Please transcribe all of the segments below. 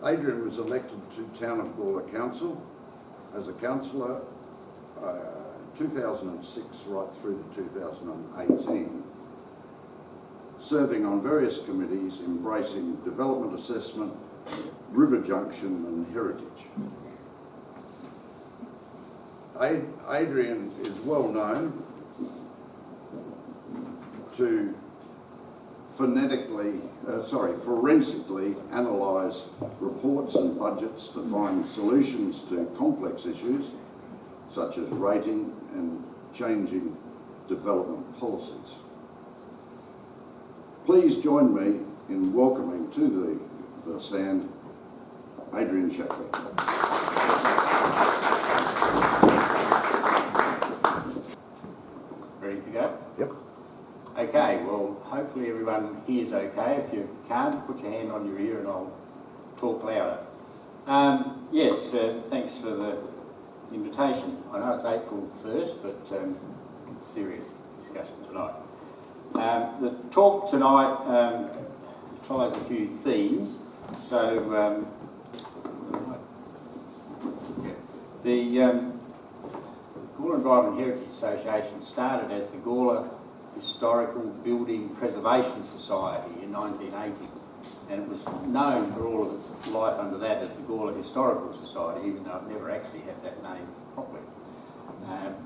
Adrian was elected to Town of Gawler Council as a councillor 2006 right through to 2018, serving on various committees embracing development assessment, river junction and heritage. Adrian is well known to forensically analyse reports and budgets to find solutions to complex issues such as rating and changing development policies. Please join me in welcoming to the stand Adrian Shackley. Ready to go? Yep. Okay, well, hopefully everyone hears okay. If you can't, put your hand on your ear and I'll talk louder. Yes, thanks for the invitation. I know it's April 1st, but it's serious discussion tonight. The talk tonight follows a few themes. So, the Gawler Environment Heritage Association started as the Gawler Historical Building Preservation Society in 1980, and it was known for all of its life under that as the Gawler Historical Society, even though it never actually had that name properly.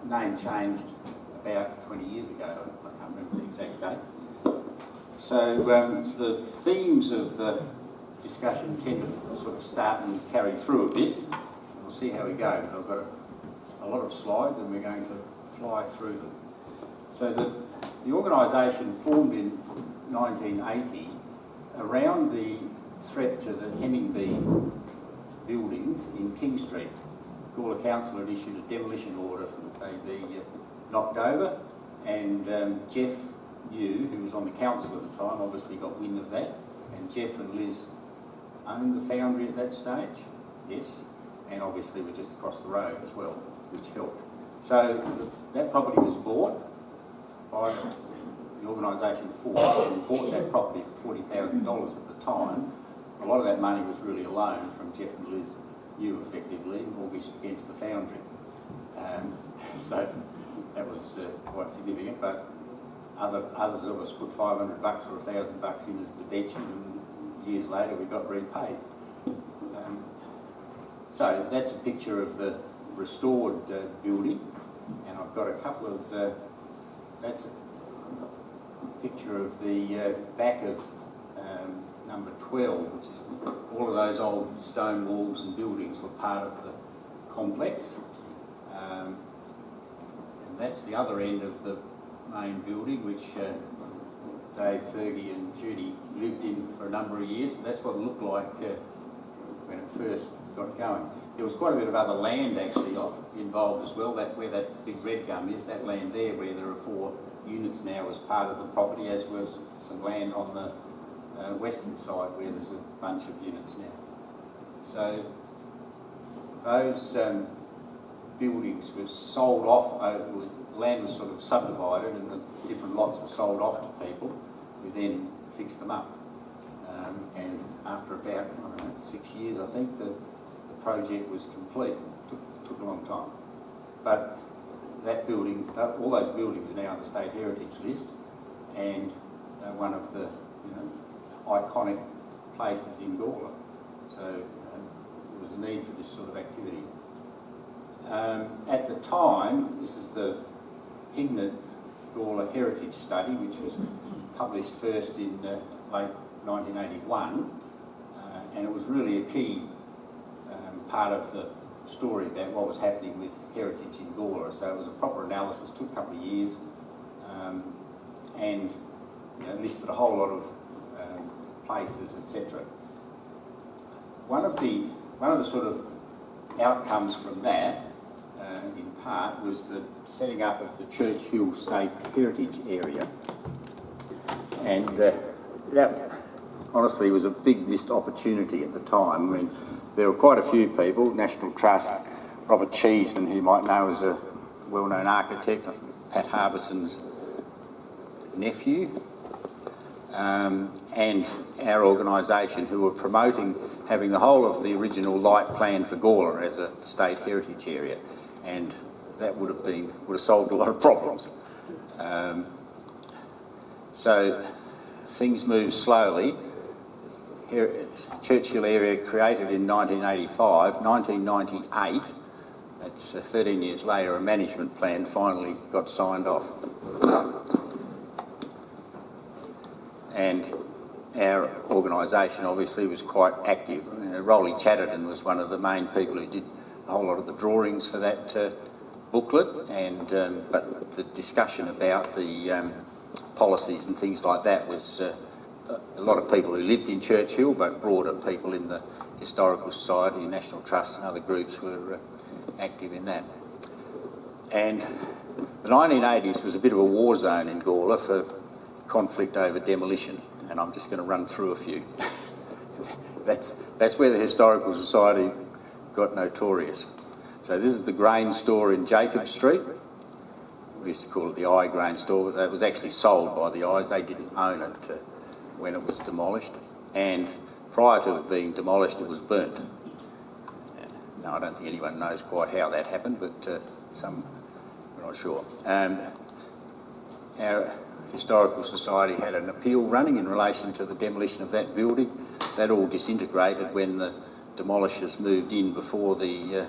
Name changed about 20 years ago, I can't remember the exact date. So the themes of the discussion tend to sort of start and carry through a bit. We'll see how we go. I've got a lot of slides and we're going to fly through them. So the organisation formed in 1980 around the threat to the Hemming Bee buildings in King Street. Gawler Council had issued a demolition order that they be knocked over, and Jeff Yu, who was on the council at the time, obviously got wind of that, and Jeff and Liz owned the foundry at that stage, yes, and obviously we're just across the road as well, which helped. So that property was bought by the organisation Ford, and bought that property for $40,000 at the time. A lot of that money was really a loan from Jeff and Liz Yu, effectively, mortgaged against the foundry. So that was quite significant, but others of us put $500 or $1,000 in as debentures, and years later we got repaid. So that's a picture of the restored building, and I've got a couple of, that's a picture of the back of number 12, which is all of those old stone walls and buildings were part of the complex. And that's the other end of the main building, which Dave, Fergie and Judy lived in for a number of years. But that's what it looked like when it first got going. There was quite a bit of other land actually involved as well. That where that big red gum is, that land there where there are 4 units now as part of the property, as was some land on the western side where there's a bunch of units now. So those buildings were sold off, land was sort of subdivided and the different lots were sold off to people who then fixed them up. And after about, 6 years I think, the project was complete. Took a long time. But that building, all those buildings are now on the State Heritage List, and one of the iconic places in Gawler. So there was a need for this sort of activity. At the time, this is the Hignett Gawler Heritage Study, which was published first in late 1981, and it was really a key part of the story about what was happening with heritage in Gawler. So it was a proper analysis, took a couple of years, and listed a whole lot of places, etc. One of the sort of outcomes from that, in part, was the setting up of the Church Hill State Heritage Area, and that honestly was a big missed opportunity at the time. I mean, there were quite a few people, National Trust, Robert Cheeseman, who you might know as a well-known architect, I think Pat Harbison's nephew, and our organisation, who were promoting having the whole of the original light plan for Gawler as a state heritage area, and that would have solved a lot of problems. So things move slowly. Here, Churchill area created in 1985, 1998. That's 13 years later. A management plan finally got signed off. And our organisation obviously was quite active. Rolly Chatterton was one of the main people who did a whole lot of the drawings for that booklet, and but the discussion about the policies and things like that was a lot of people who lived in Churchill, but broader people in the Historical Society, National Trust and other groups were active in that. And the 1980s was a bit of a war zone in Gawler for conflict over demolition, and I'm just going to run through a few. That's where the Historical Society got notorious. So this is the grain store in Jacob Street. We used to call it the Eye Grain Store, but that was actually sold by the Eyes. They didn't own it when it was demolished, and prior to it being demolished, it was burnt. Now, I don't think anyone knows quite how that happened, but some are not sure. Our Historical Society had an appeal running in relation to the demolition of that building. That all disintegrated when the demolishers moved in before the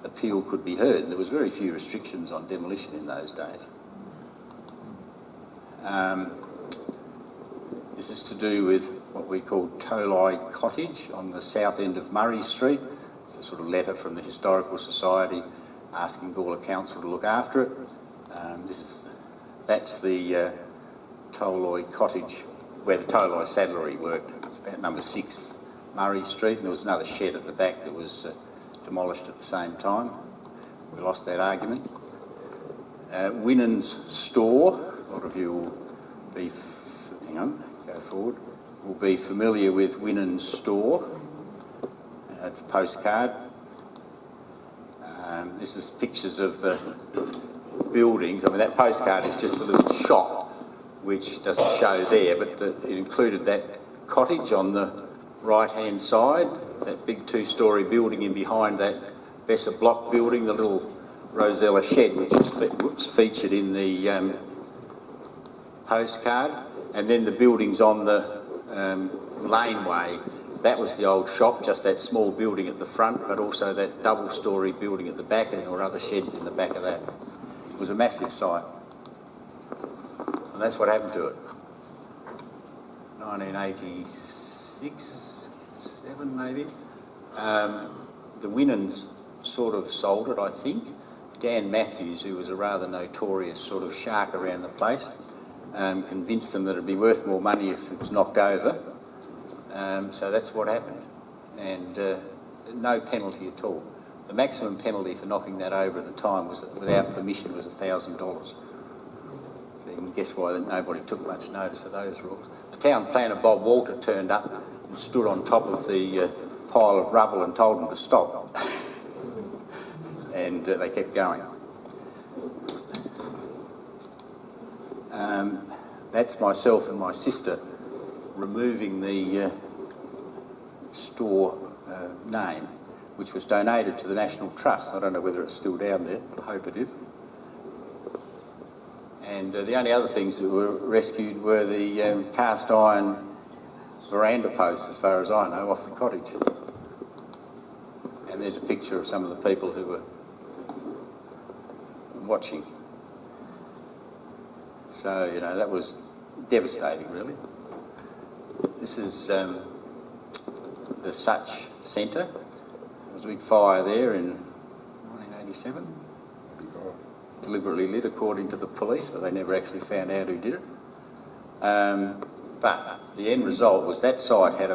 appeal could be heard. There was very few restrictions on demolition in those days. This is to do with what we call Tolai Cottage on the south end of Murray Street. It's a sort of letter from the Historical Society asking Gawler Council to look after it. That's the Tolai Cottage where the Tolai Saddlery worked. It's about number 6 Murray Street, and there was another shed at the back that was demolished at the same time. We lost that argument. Winnan's Store, a lot of you will be, go forward, will be familiar with Winnan's Store. It's a postcard. This is pictures of the buildings. I mean, that postcard is just a little shop, which doesn't show there, but it included that cottage on the right-hand side, that big 2-storey building in behind that Besser block building, the little Rosella shed, which was featured in the postcard, and then the buildings on the laneway. That was the old shop, just that small building at the front, but also that double-storey building at the back, and there were other sheds in the back of that. It was a massive site, and that's what happened to it. 1986, 7 maybe. The Winnans sort of sold it, I think. Dan Matthews, who was a rather notorious sort of shark around the place, convinced them that it'd be worth more money if it was knocked over. So that's what happened, and no penalty at all. The maximum penalty for knocking that over at the time was that without permission was $1,000. So you can guess why that nobody took much notice of those rules. The town planner Bob Walter turned up and stood on top of the pile of rubble and told them to stop, and they kept going. That's myself and my sister removing the store name, which was donated to the National Trust. I don't know whether it's still down there, I hope it is. And the only other things that were rescued were the cast iron veranda posts, as far as I know, off the cottage. And there's a picture of some of the people who were watching. So, you know, that was devastating, really. This is the Such Centre. There was a big fire there in 1987. Deliberately lit, according to the police, but they never actually found out who did it. But the end result was that site had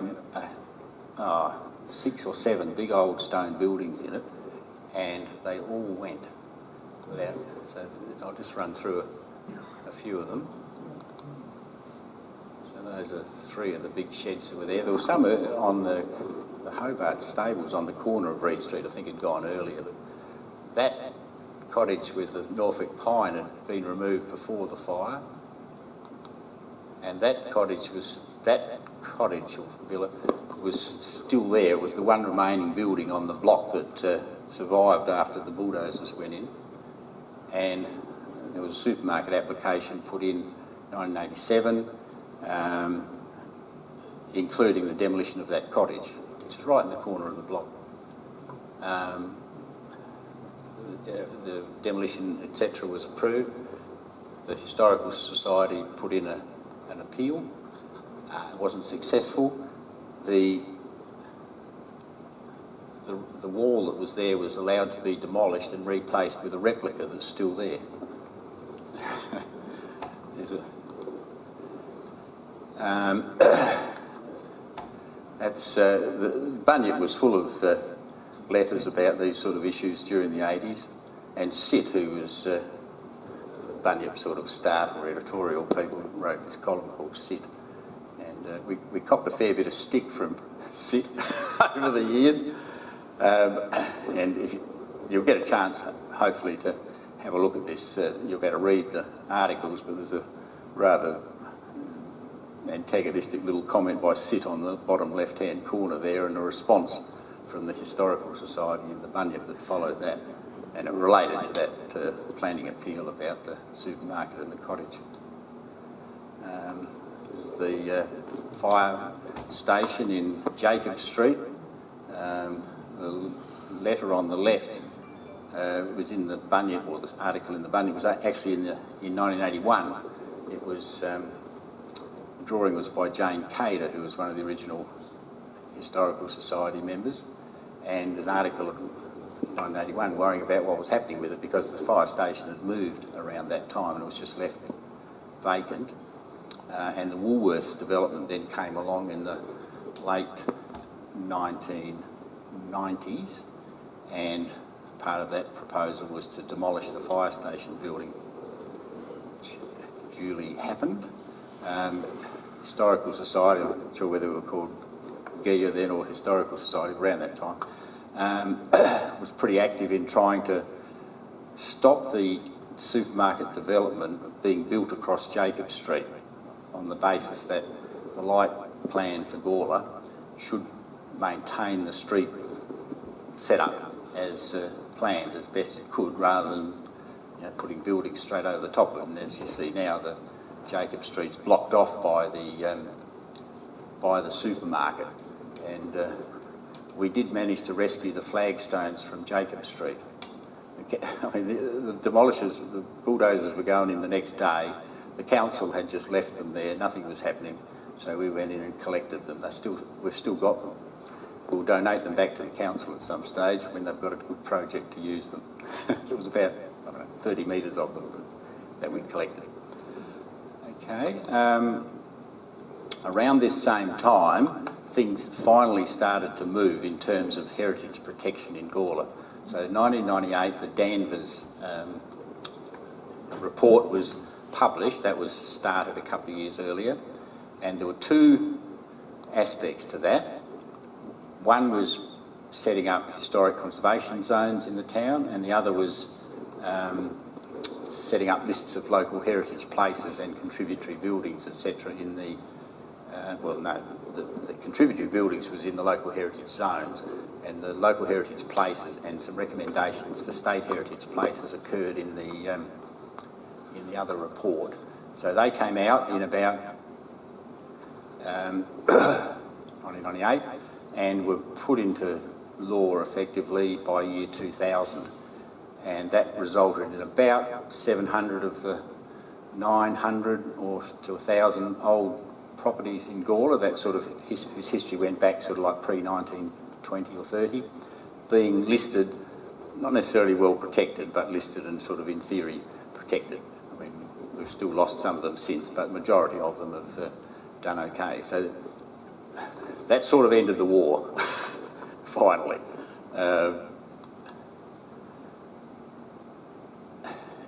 6 or 7 big old stone buildings in it, and they all went without. So I'll just run through a few of them. So those are 3 of the big sheds that were there. There were some on the Hobart stables on the corner of Reed Street. I think had gone earlier, but that cottage with the Norfolk pine had been removed before the fire. and that cottage or villa was still there. It was the one remaining building on the block that survived after the bulldozers went in, and there was a supermarket application put in 1987, including the demolition of that cottage, which is right in the corner of the block. The demolition, etc., was approved. The Historical Society put in an appeal. It wasn't successful. The wall that was there was allowed to be demolished and replaced with a replica that's still there. The Bunyip was full of letters about these sort of issues during the 80s, and Sit, who was Bunyip sort of staff or editorial people, wrote this column called Sit, and we copped a fair bit of stick from Sit over the years, and if you'll get a chance, hopefully, to have a look at this. You'll better read the articles, but there's a rather antagonistic little comment by Sit on the bottom left-hand corner there, and a response from the Historical Society and the Bunyip that followed that, and it related to that planning appeal about the supermarket and the cottage. This is the fire station in Jacob Street. The letter on the left was in the Bunyip, or the article in the Bunyip was actually in 1981. It was the drawing was by Jane Cater, who was one of the original Historical Society members, and an article in 1981 worrying about what was happening with it, because the fire station had moved around that time and it was just left vacant. And the Woolworths development then came along in the late 1990s, and part of that proposal was to demolish the fire station building, which duly happened. Historical Society, I'm not sure whether we were called GIA then or Historical Society around that time, was pretty active in trying to stop the supermarket development being built across Jacob Street, on the basis that the light plan for Gawler should maintain the street setup as planned as best it could, rather than putting buildings straight over the top of it. And as you see now, the Jacob Street's blocked off by the supermarket, and we did manage to rescue the flagstones from Jacob Street. I mean, the demolishers, the bulldozers were going in the next day. The council had just left them there, nothing was happening, so we went in and collected them. We've still got them. We'll donate them back to the council at some stage when they've got a good project to use them. It was about, 30 metres of them that we collected. Okay. Around this same time, things finally started to move in terms of heritage protection in Gawler. So in 1998, the Danvers report was published. That was started a couple of years earlier, and there were two aspects to that. One was setting up historic conservation zones in the town, and the other was setting up lists of local heritage places and contributory buildings, etc. in the the contributory buildings was in the local heritage zones, and the local heritage places and some recommendations for state heritage places occurred in the other report. So they came out in about 1998 and were put into law effectively by year 2000, and that resulted in about 700 of the 900 or to 1,000 old properties in Gawler, that sort of whose history went back sort of like pre-1920 or 30, being listed, not necessarily well protected, but listed and sort of in theory protected. I mean, we've still lost some of them since, but the majority of them have done okay. So that sort of ended the war, finally.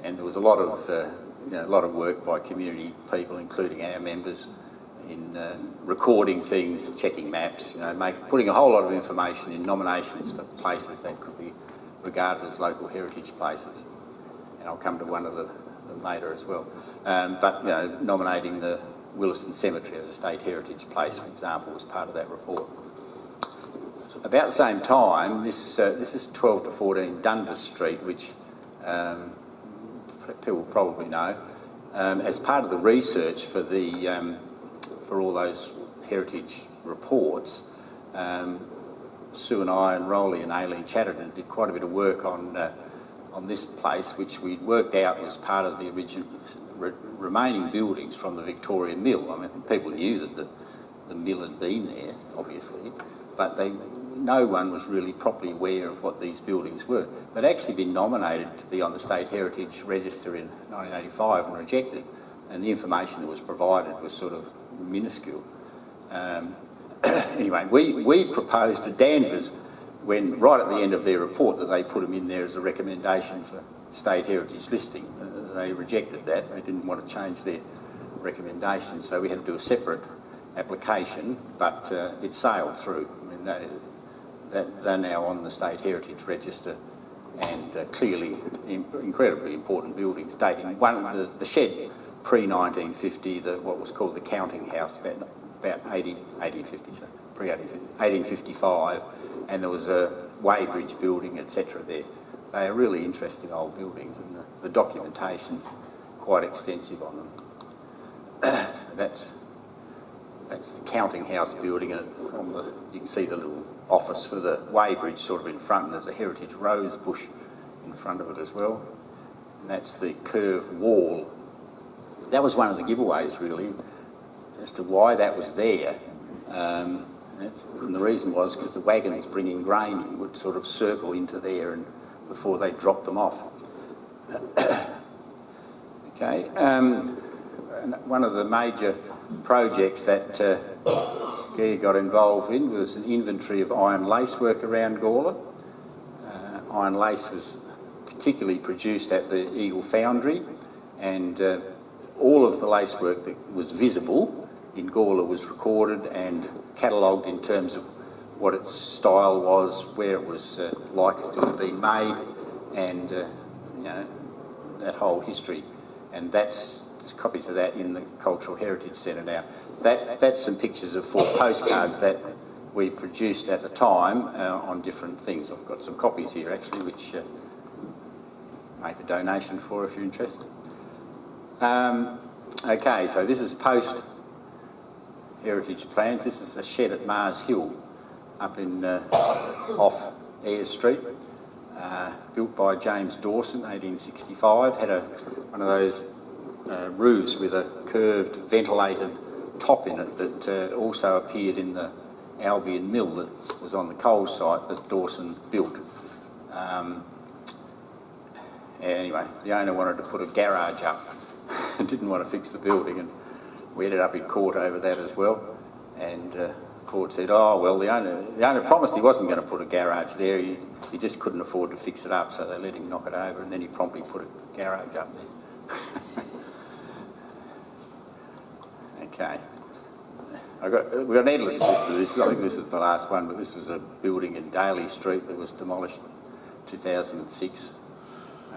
And there was a lot of work by community people, including our members, in recording things, checking maps, putting a whole lot of information in nominations for places that could be regarded as local heritage places. And I'll come to one of them later as well. But nominating the Williston Cemetery as a state heritage place, for example, was part of that report. About the same time, this is 12 to 14 Dundas Street, which people probably know, as part of the research for for all those heritage reports. Sue and I and Rowley and Aileen Chatterton did quite a bit of work on this place, which we worked out was part of the original remaining buildings from the Victorian Mill. I mean, people knew that the mill had been there, obviously, but no one was really properly aware of what these buildings were. They'd actually been nominated to be on the State Heritage Register in 1985 and rejected, and the information that was provided was sort of minuscule. Anyway, we proposed to Danvers, when right at the end of their report, that they put them in there as a recommendation for state heritage listing. They rejected that. They didn't want to change their recommendation, so we had to do a separate application, but it sailed through. I mean, they're now on the State Heritage Register, and clearly incredibly important buildings dating the shed pre-1950, what was called the counting house, about 1850, so pre-1855, and there was a weighbridge building, etc. there. They are really interesting old buildings, and the documentation's quite extensive on them. So that's the counting house building, and you can see the little office for the weighbridge sort of in front, and there's a heritage rose bush in front of it as well. And that's the curved wall. That was one of the giveaways, really, as to why that was there. And the reason was because the wagons bringing grain in would sort of circle into there and before they dropped them off. Okay. One of the major projects that Weir got involved in was an inventory of iron lace work around Gawler. Iron lace was particularly produced at the Eagle Foundry, and all of the lace work that was visible in Gawler was recorded and catalogued in terms of what its style was, where it was likely to have been made, and that whole history. And there's copies of that in the Cultural Heritage Centre now. That's some pictures of 4 postcards that we produced at the time on different things. I've got some copies here actually, which make a donation for if you're interested. Okay, so this is post heritage plans. This is a shed at Mars Hill up in off Eyre Street, built by James Dawson, 1865. Had one of those roofs with a curved ventilated top in it that also appeared in the Albion Mill that was on the coal site that Dawson built. Anyway, the owner wanted to put a garage up and didn't want to fix the building, and we ended up in court over that as well. And the court said, oh well, the owner promised he wasn't going to put a garage there, he just couldn't afford to fix it up, so they let him knock it over, and then he promptly put a garage up there. Okay. We've got an endless list of this. I think this is the last one, but this was a building in Daly Street that was demolished in 2006,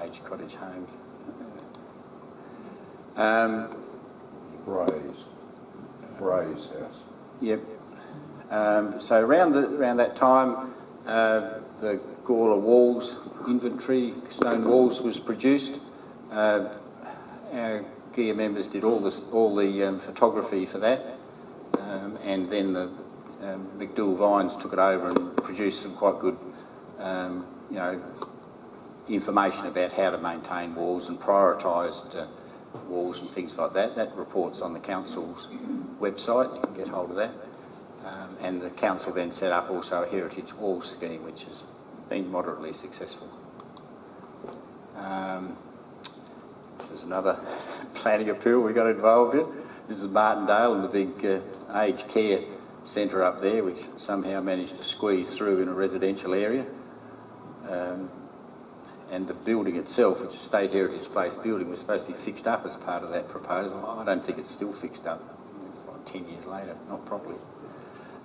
Age Cottage Homes. Bray's house. Yep. So around that time, the Gawler walls inventory, stone walls, was produced. Our GEAR members did all the photography for that, and then the McDouall Vines took it over and produced some quite good, information about how to maintain walls and prioritised walls and things like that. That report's on the council's website. You can get hold of that. And the council then set up also a heritage wall scheme, which has been moderately successful. This is another planning appeal we got involved in. This is Martindale and the big aged care centre up there, which somehow managed to squeeze through in a residential area. And the building itself, which is a State Heritage Place building, was supposed to be fixed up as part of that proposal. I don't think it's still fixed up. It's like 10 years later, not properly.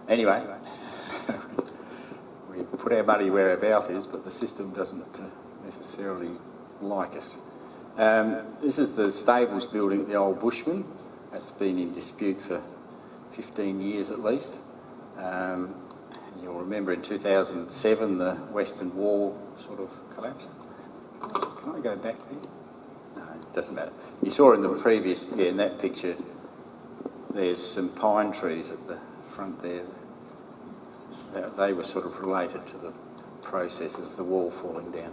Anyway, we put our money where our mouth is, but the system doesn't necessarily like us. This is the stables building at the Old Bushman. That's been in dispute for 15 years at least. You'll remember in 2007 the western wall sort of collapsed. Can I go back there? No, it doesn't matter. You saw in the previous, in that picture, there's some pine trees at the front there. They were sort of related to the processes of the wall falling down.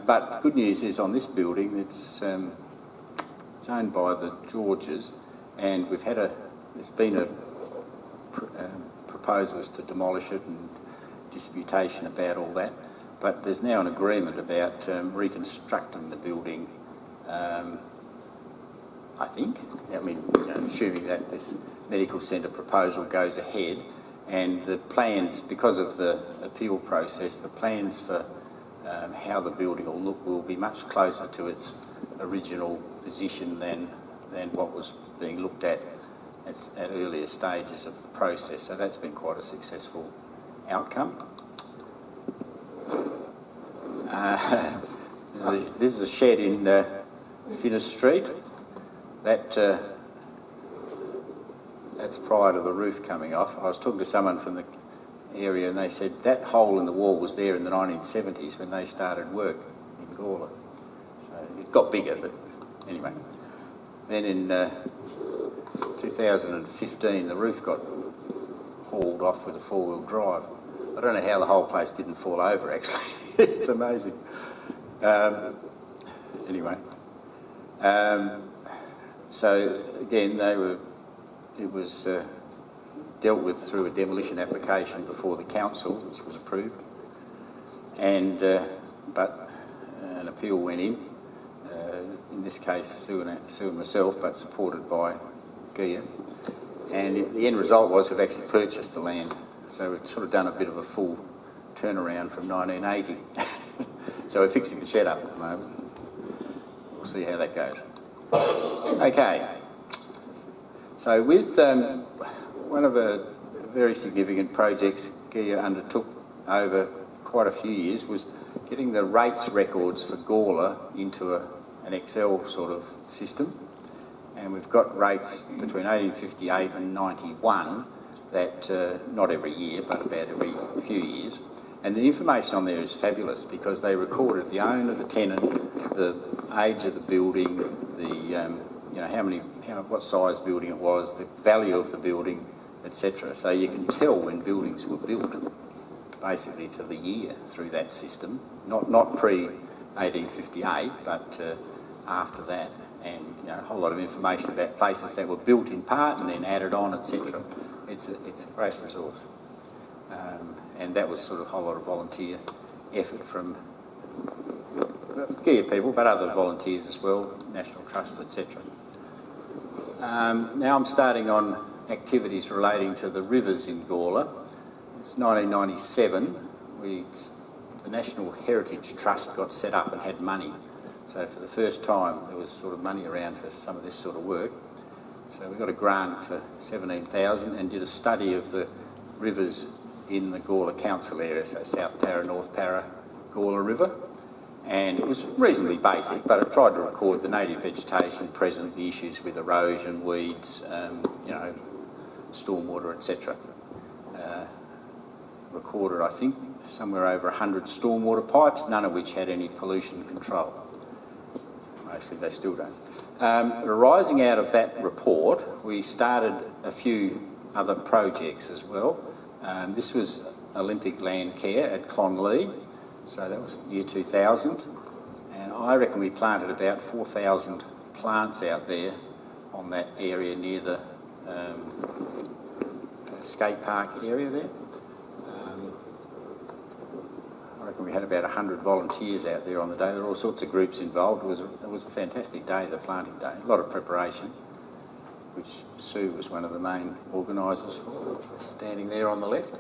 But the good news is on this building, it's owned by the Georges, and there's been proposals to demolish it and disputation about all that, but there's now an agreement about reconstructing the building, I think. I mean, assuming that this medical centre proposal goes ahead, and the plans, because of the appeal process, the plans for how the building will look will be much closer to its original position than what was being looked at earlier stages of the process. So that's been quite a successful outcome. This is a shed in Finnis Street. That's prior to the roof coming off. I was talking to someone from the area and they said that hole in the wall was there in the 1970s when they started work in Gawler. So it got bigger, but anyway. Then in 2015 the roof got hauled off with a four-wheel drive. I don't know how the whole place didn't fall over actually. It's amazing. Anyway. So again, it was dealt with through a demolition application before the council, which was approved, and but an appeal went in this case suing myself, but supported by Gala, and the end result was we've actually purchased the land, so we've sort of done a bit of a full turnaround from 1980. So we're fixing the shed up at the moment. We'll see how that goes. Okay. So with one of the very significant projects Gala undertook over quite a few years was getting the rates records for Gawler into an Excel sort of system. And we've got rates between 1858 and 91 that, not every year, but about every few years. And the information on there is fabulous because they recorded the owner, the tenant, the age of the building, what size building it was, the value of the building, etc. So you can tell when buildings were built, basically to the year through that system, not pre-1858, but after that, and a whole lot of information about places that were built in part and then added on, etc. It's a great resource, and that was sort of a whole lot of volunteer effort from Gala people, but other volunteers as well, National Trust, etc. Now I'm starting on activities relating to the rivers in Gawler. It's 1997. The National Heritage Trust got set up and had money. So for the first time there was sort of money around for some of this sort of work. So we got a grant for 17,000 and did a study of the rivers in the Gawler Council area, so South Para, North Para, Gawler River. And it was reasonably basic, but it tried to record the native vegetation present, the issues with erosion, weeds, stormwater, etc. Recorded, I think, somewhere over 100 stormwater pipes, none of which had any pollution control. Mostly they still don't. Arising out of that report, we started a few other projects as well. This was Olympic Land Care at Clonlee, so that was year 2000, and I reckon we planted about 4,000 plants out there on that area near the skate park area there. I reckon we had about 100 volunteers out there on the day. There were all sorts of groups involved. It was a fantastic day, the planting day. A lot of preparation, which Sue was one of the main organisers for, standing there on the left.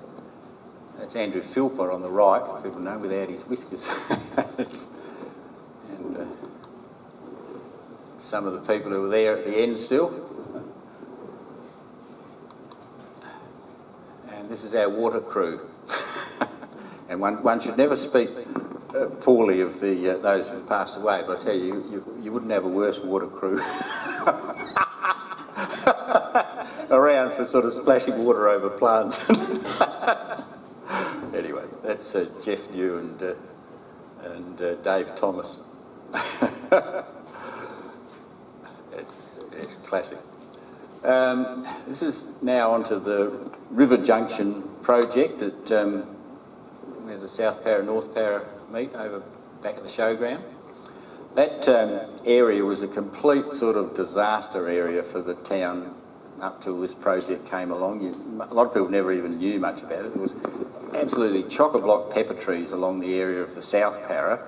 That's Andrew Philpott on the right, for people know, without his whiskers. And some of the people who were there at the end still. And this is our water crew. And one should never speak poorly of the those who've passed away, but I tell you, you wouldn't have a worse water crew around for sort of splashing water over plants. Anyway, that's Jeff New and Dave Thomas. It's classic. This is now onto the River Junction project at where the South Para and North Para meet over back at the showground. That area was a complete sort of disaster area for the town up till this project came along. A lot of people never even knew much about it. There was absolutely chock-a-block pepper trees along the area of the South Para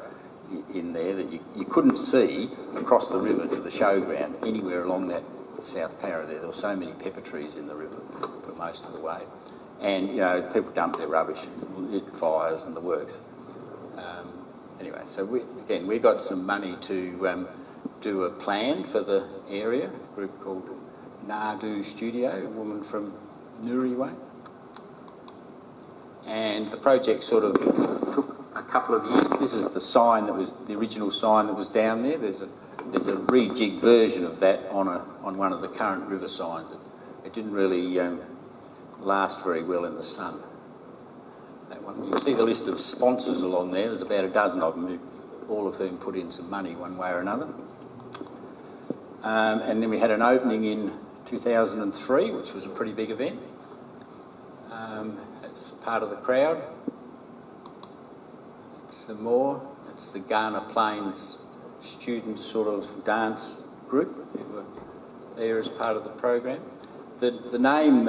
in there that you couldn't see across the river to the showground anywhere along that South Para there. There were so many pepper trees in the river for most of the way. And, you know, people dumped their rubbish and lit fires and the works. Anyway, so we got some money to do a plan for the area, a group called Nadu Studio, a woman from Nuri way. And the project sort of took a couple of years. This is the sign that was the original sign that was down there. There's a rejigged version of that on one of the current river signs. It didn't really last very well in the sun. That one. You can see the list of sponsors along there. There's about a dozen of them, all of whom put in some money one way or another. And then we had an opening in 2003, which was a pretty big event. That's part of the crowd. Some more. It's the Ghana Plains student sort of dance group who were there as part of the program. The name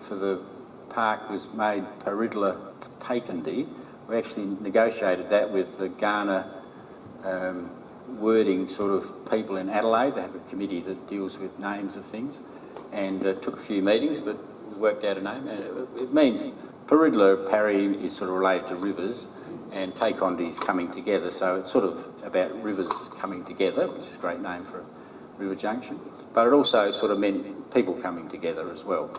for the park was made Paridla Takandi. We actually negotiated that with the Ghana wording sort of people in Adelaide. They have a committee that deals with names of things, and took a few meetings, but we worked out a name. And it means Paridla, Parry is sort of related to rivers, and Taikondi is coming together, so it's sort of about rivers coming together, which is a great name for a river junction. But it also sort of meant people coming together as well.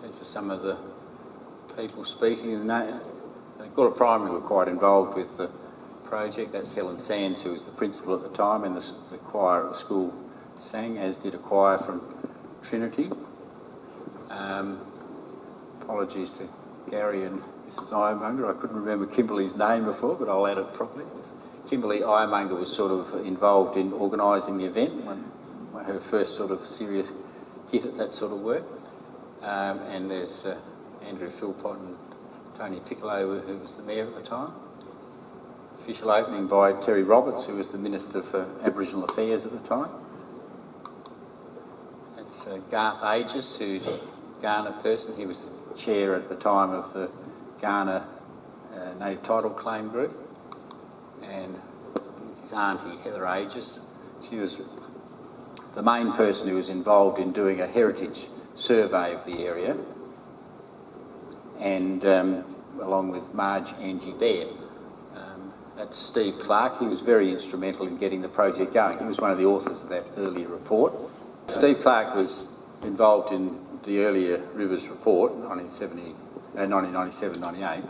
These are some of the people speaking. Gawler Primary were quite involved with the project. That's Helen Sands, who was the principal at the time, and the choir at the school sang, as did a choir from Trinity. Apologies to Gary and Mrs Ironmonger. I couldn't remember Kimberley's name before, but I'll add it properly. Kimberley Ironmonger was sort of involved in organising the event, her first sort of serious hit at that sort of work. And there's Andrew Philpott and Tony Piccolo, who was the mayor at the time. Official opening by Terry Roberts, who was the Minister for Aboriginal Affairs at the time. It's Garth Aegis, who's a Ghana person. He was the chair at the time of the Ghana Native Title Claim Group. And his auntie, Heather Aegis, she was the main person who was involved in doing a heritage survey of the area, and along with Marge Angie Baird. That's Steve Clark. He was very instrumental in getting the project going. He was one of the authors of that earlier report. Steve Clark was involved in the earlier Rivers report, 1997-98.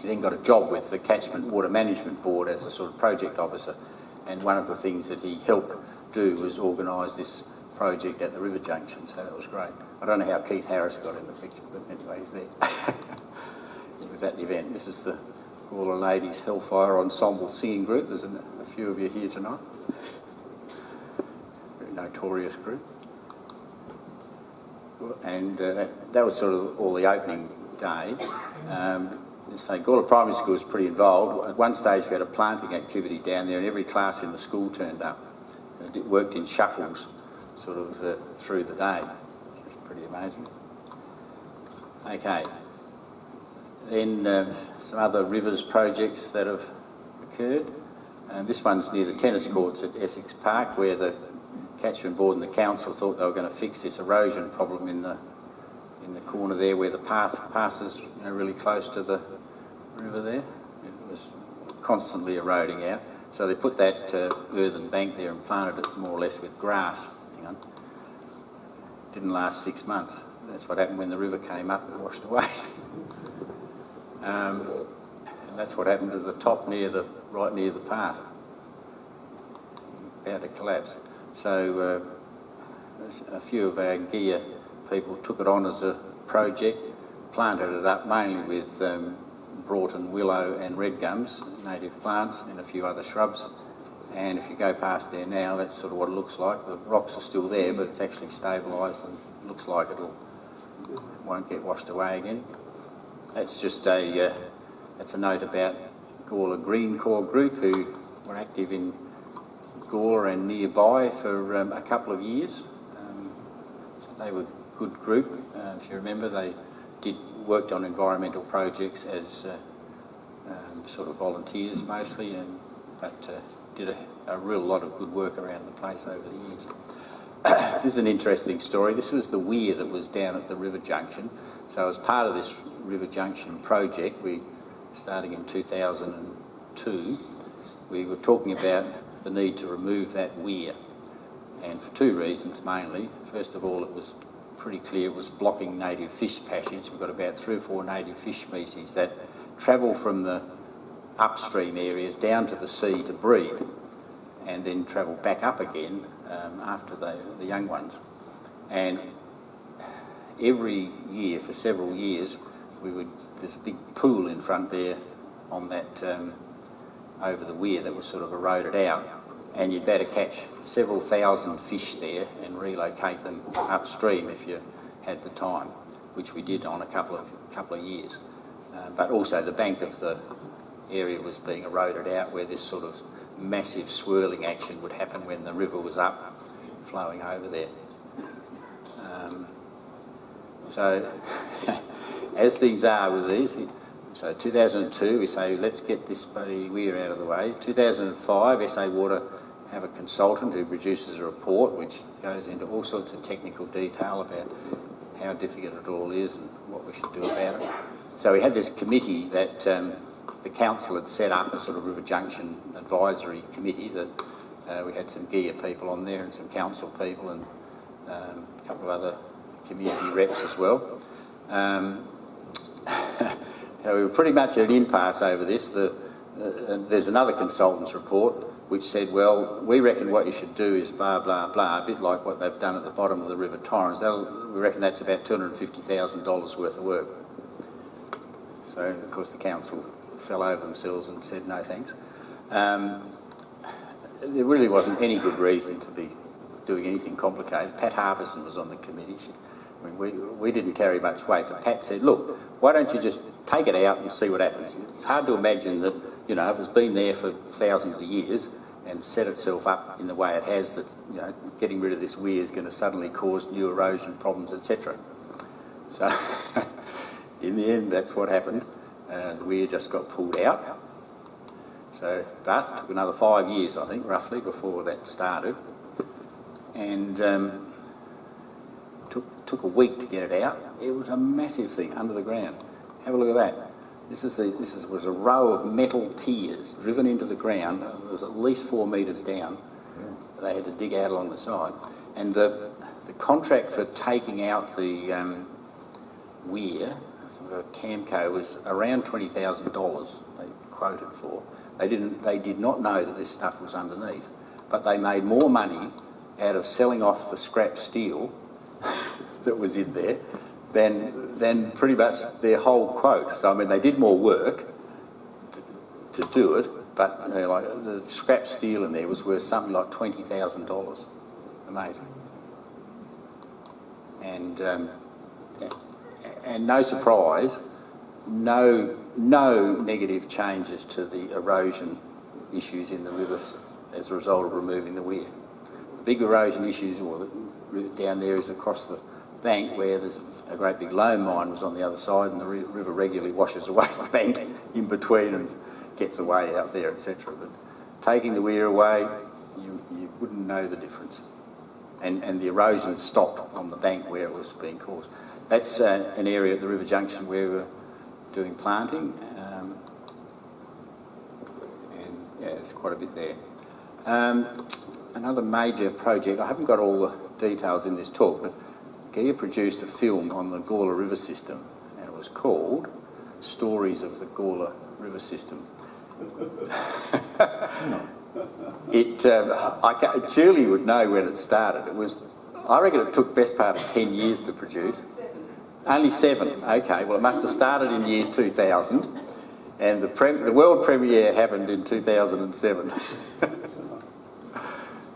He then got a job with the Catchment Water Management Board as a sort of project officer, and one of the things that he helped do was organise this project at the River Junction, so that was great. I don't know how Keith Harris got in the picture, but anyway, he's there. He was at the event. This is the Gawler Ladies Hellfire Ensemble singing group. There's a few of you here tonight. Very notorious group. And that was sort of all the opening day. So Gawler Primary School was pretty involved. At one stage we had a planting activity down there, and every class in the school turned up. It worked in shuffles sort of through the day, which is pretty amazing. Okay. Then some other rivers projects that have occurred. This one's near the tennis courts at Essex Park, where the Catchment Board and the council thought they were going to fix this erosion problem in the corner there, where the path passes, really close to the river there. It was constantly eroding out, so they put that earthen bank there and planted it more or less with grass. Didn't last 6 months. That's what happened when the river came up and washed away. and that's what happened to the top right near the path. About to collapse. So a few of our gear people took it on as a project, planted it up mainly with Broughton willow and red gums, native plants, and a few other shrubs. And if you go past there now, that's sort of what it looks like. The rocks are still there, but it's actually stabilised and looks like it won't get washed away again. That's just that's a note about Gawler Green Corps group who were active in Gawler and nearby for a couple of years. They were a good group. If you remember, they worked on environmental projects as sort of volunteers mostly, but did a real lot of good work around the place over the years. This is an interesting story. This was the weir that was down at the river junction. So as part of this river junction project, starting in 2002, we were talking about the need to remove that weir, and for two reasons mainly. First of all, it was pretty clear it was blocking native fish passage. We've got about 3 or 4 native fish species that travel from the upstream areas down to the sea to breed and then travel back up again after the young ones. And every year for several years there's a big pool in front there on that over the weir that was sort of eroded out, and you'd better catch several thousand fish there and relocate them upstream if you had the time, which we did on a couple of years. But also the bank of the area was being eroded out, where this sort of massive swirling action would happen when the river was up, flowing over there. So as things are with these, so 2002 we say let's get this bloody weir out of the way. 2005 SA Water have a consultant who produces a report which goes into all sorts of technical detail about how difficult it all is and what we should do about it. So we had this committee that the council had set up, a sort of River Junction advisory committee that we had some GEAR people on there and some council people and a couple of other community reps as well. So we were pretty much at an impasse over this. There's another consultant's report which said, well, we reckon what you should do is blah, blah, blah, a bit like what they've done at the bottom of the River Torrens. We reckon that's about $250,000 worth of work. So, of course, the council fell over themselves and said no thanks. There really wasn't any good reason to be doing anything complicated. Pat Harbison was on the committee. We didn't carry much weight, but Pat said, look, why don't you just take it out and see what happens? It's hard to imagine that, you know, if it's been there for thousands of years and set itself up in the way it has, that, you know, getting rid of this weir is going to suddenly cause new erosion problems, etc. So, in the end, that's what happened. The weir just got pulled out. So, but it took another 5 years, I think, roughly, before that started. And took a week to get it out. It was a massive thing under the ground. Have a look at that. This was a row of metal piers driven into the ground. It was at least 4 metres down. They had to dig out along the side. And the contract for taking out the weir, Camco, was around $20,000 they quoted for. They did not know that this stuff was underneath, but they made more money out of selling off the scrap steel that was in there than pretty much their whole quote. So I mean, they did more work to do it, but you know, like the scrap steel in there was worth something like $20,000. Amazing. And no surprise, no negative changes to the erosion issues in the rivers as a result of removing the weir. The big erosion issues down there is across the bank, where there's a great big loam mine was on the other side, and the river regularly washes away the bank in between and gets away out there, etc. But taking the weir away, you wouldn't know the difference. And the erosion stopped on the bank where it was being caused. That's an area at the River Junction where we're doing planting, and yeah, there's quite a bit there. Another major project, I haven't got all the details in this talk, but Weir produced a film on the Gawler River system, and it was called stories of the Gawler river system. Julie would know when it started. I reckon it took best part of 10 years to produce. Only 7. Okay, well, it must have started in year 2000, and the world premiere happened in 2007.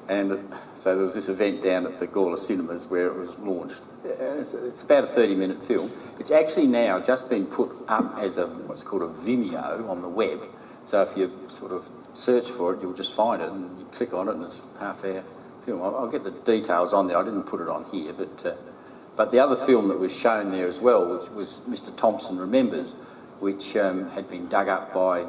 And so there was this event down at the Gawler cinemas where it was launched. It's about a 30-minute film. It's actually now just been put up as what's called a Vimeo on the web. So if you sort of search for it, you'll just find it, and you click on it, and it's half-hour film. I'll get the details on there. I didn't put it on here, but the other film that was shown there as well, which was Mr. Thompson Remembers, which had been dug up by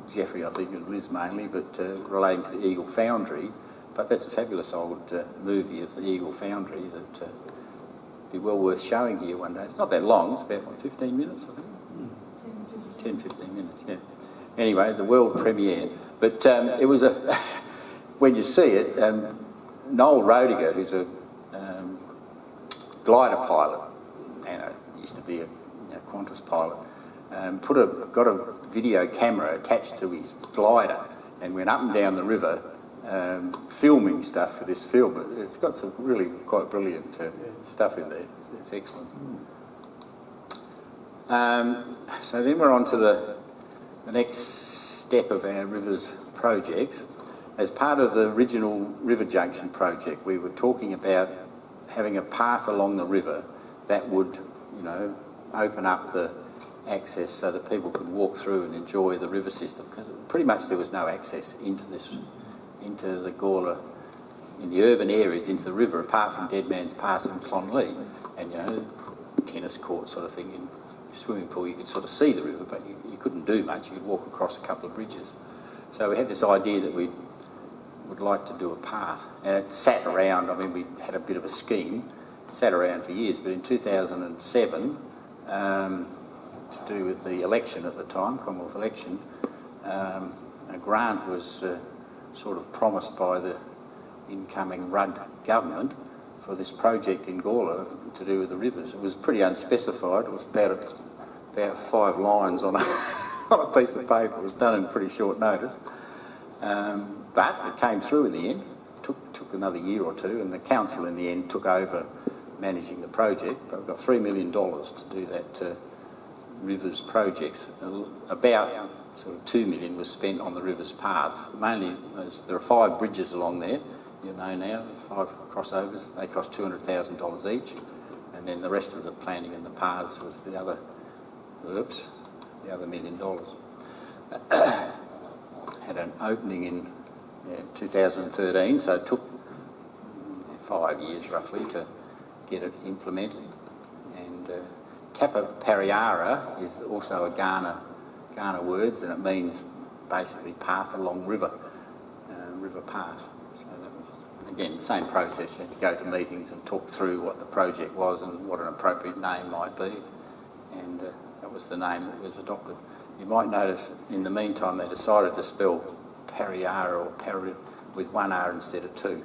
Jeffrey, I think, and Liz mainly, but relating to the Eagle Foundry. But that's a fabulous old movie of the Eagle Foundry that would be well worth showing here one day. It's not that long. It's about 15 minutes, I think. 10-15 minutes, yeah. Anyway, the world premiere. But it was when you see it, Noel Rodiger, who's a glider pilot, and used to be a Qantas pilot, got a video camera attached to his glider and went up and down the river filming stuff for this film. It's got some really quite brilliant stuff in there. It's excellent. So then we're on to the next step of our rivers projects. As part of the original River Junction project, we were talking about having a path along the river that would, open up the access so that people could walk through and enjoy the river system, because pretty much there was no access into the Gawler, in the urban areas, into the river, apart from Dead Man's Pass and Clonlee, and tennis court sort of thing. In swimming pool, you could sort of see the river, but you couldn't do much. You could walk across a couple of bridges. So we had this idea that we would like to do a path, and it sat around. I mean, we had a bit of a scheme, sat around for years, but in 2007, to do with the election at the time, Commonwealth election, a grant was sort of promised by the incoming Rudd government for this project in Gawler to do with the rivers. It was pretty unspecified. It was about 5 lines on a piece of paper. It was done in pretty short notice. But it came through in the end. It took another year or two, and the council in the end took over managing the project. But we've got $3 million to do that rivers projects. About sort of $2 million was spent on the rivers paths. Mainly, there are 5 bridges along there. Now, 5 crossovers. They cost $200,000 each, and then the rest of the planning and the paths was the other $1 million. Had an opening in 2013, so it took 5 years roughly to get it implemented. And Tapa Pariara is also a Kaurna words, and it means basically path along river, river path. So that was, again, the same process. You had to go to meetings and talk through what the project was and what an appropriate name might be, and that was the name that was adopted. You might notice in the meantime they decided to spell Pariara or Pari with 1 R instead of 2.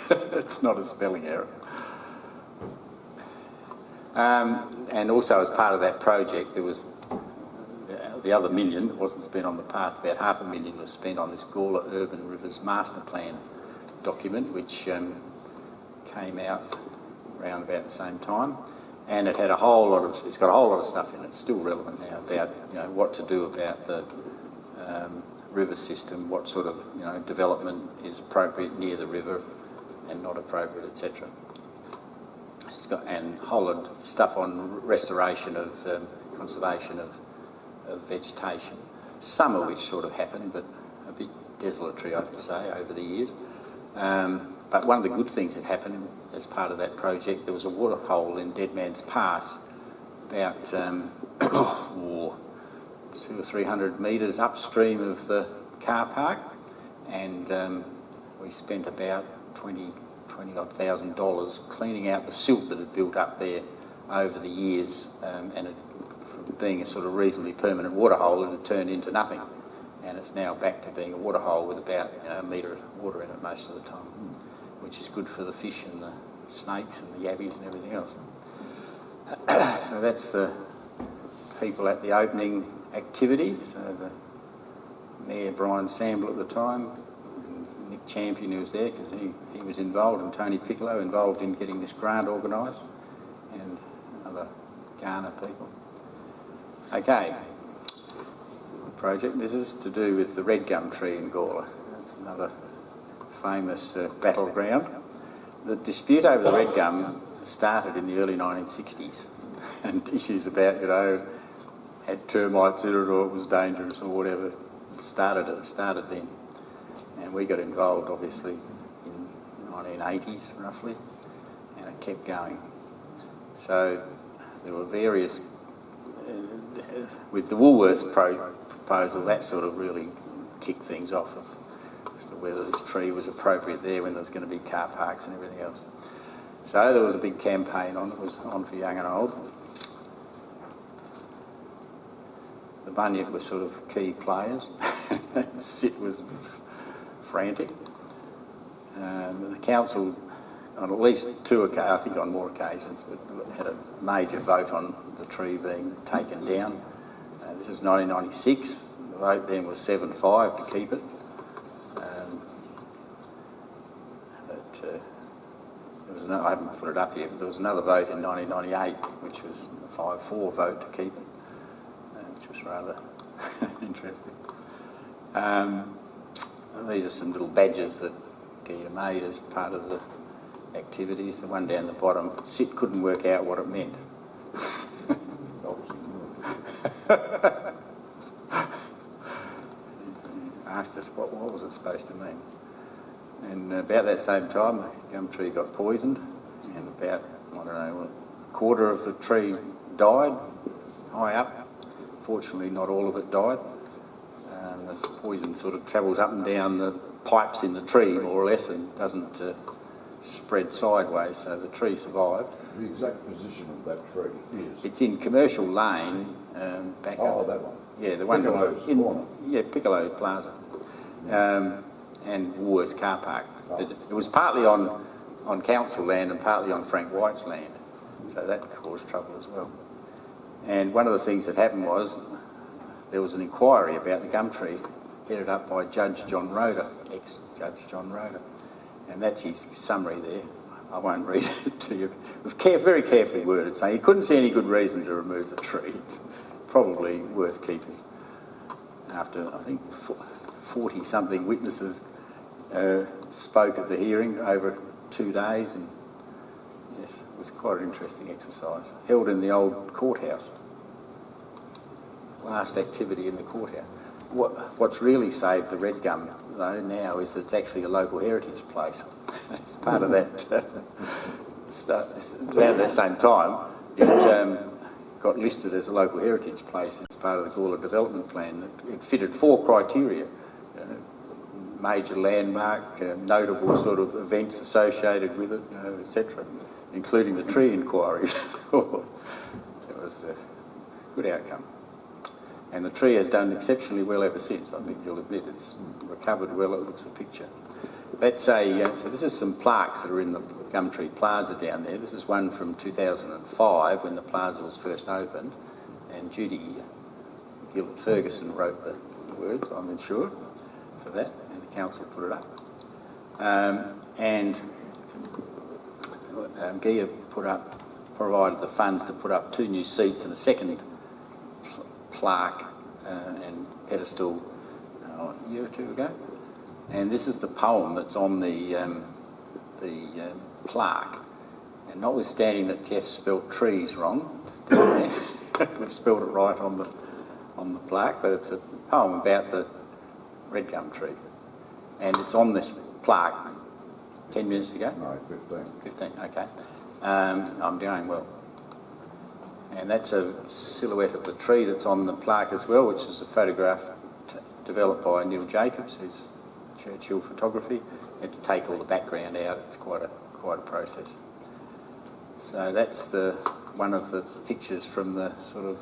It's not a spelling error. And also as part of that project there was the other $1 million that wasn't spent on the path. About $500,000 was spent on this Gawler Urban Rivers Master Plan document, which came out around about the same time. And it had it's got a whole lot of stuff in it. It's still relevant now about what to do about the river system, what sort of development is appropriate near the river and not appropriate, etc. It's got and a whole lot of stuff on restoration of conservation of vegetation. Some of which sort of happened, but a bit desultory, I have to say, over the years. But one of the good things that happened as part of that project, there was a water hole in Dead Man's Pass, about 200 or 300 metres upstream of the car park, and we spent about $20,000 cleaning out the silt that had built up there over the years, and it, from being a sort of reasonably permanent water hole, it had turned into nothing, and it's now back to being a water hole with about a metre of water in it most of the time, which is good for the fish and the snakes and the yabbies and everything else. So that's the people at the opening activity. So the Mayor Brian Samble at the time, and Nick Champion, who was there because he was involved, and Tony Piccolo involved in getting this grant organised, and other Ghana people. Okay, project. This is to do with the red gum tree in Gawler. That's another famous battleground. The dispute over the red gum started in the early 1960s, and issues about, had termites in it or it was dangerous or whatever started then. And we got involved obviously in the 1980s roughly, and it kept going. So there were various, with the Woolworths proposal, that sort of really kicked things off as to whether this tree was appropriate there when there was going to be car parks and everything else. So there was a big campaign on, it was on for young and old. The Bunyip were sort of key players. Sit was frantic. The council, on at least two occasions, I think on more occasions, but had a major vote on the tree being taken down. This was 1996. The vote then was 7-5 to keep it. There was I haven't put it up yet, but there was another vote in 1998, which was a 5-4 vote to keep it, which was rather interesting. These are some little badges that Gia made as part of the activities. The one down the bottom, Sit couldn't work out what it meant. Asked us what was it supposed to mean. And about that same time, the gum tree got poisoned, and about, I don't know, a quarter of the tree died, high up. Fortunately, not all of it died. The poison sort of travels up and down the pipes in the tree, more or less, and doesn't spread sideways, so the tree survived. The exact position of that tree is? It's in Commercial Lane, back up. Oh, that one. Yeah, the one Piccolo's corner. Yeah, Piccolo Plaza. And Woolworths car park. Oh. It was partly on council land and partly on Frank White's land, so that caused trouble as well. And one of the things that happened was there was an inquiry about the gum tree headed up by Judge John Roeder, ex-Judge John Roeder, and that's his summary there. I won't read it to you. It was very carefully worded, saying he couldn't see any good reason to remove the tree. It's probably worth keeping. After, I think, 40-something witnesses spoke at the hearing over 2 days, and yes, it was quite an interesting exercise. Held in the old courthouse. Last activity in the courthouse. What's really saved the red gum, though, now is that it's actually a local heritage place. It's part of that. Around that same time, it got listed as a local heritage place as part of the Gawler development plan. It fitted 4 criteria. Major landmark, notable sort of events associated with it, etc., including the tree inquiries. It was a good outcome. And the tree has done exceptionally well ever since, I think you'll admit. It's recovered well, it looks a picture. That's so this is some plaques that are in the Gumtree Plaza down there. This is one from 2005 when the plaza was first opened, and Judy Gillett Ferguson wrote the words, I'm sure, for that, and the council put it up. Gia provided the funds to put up 2 new seats and a second plaque and pedestal a year or 2 ago. And this is the poem that's on the plaque. And notwithstanding that Jeff spelt trees wrong, we've spelled it right on the plaque, but it's a poem about the red gum tree. And it's on this plaque. 10 minutes to go? No, 15. 15, okay. I'm doing well. And that's a silhouette of the tree that's on the plaque as well, which is a photograph developed by Neil Jacobs, who's Churchill Photography. Had to take all the background out. It's quite a process. So that's one of the pictures from the sort of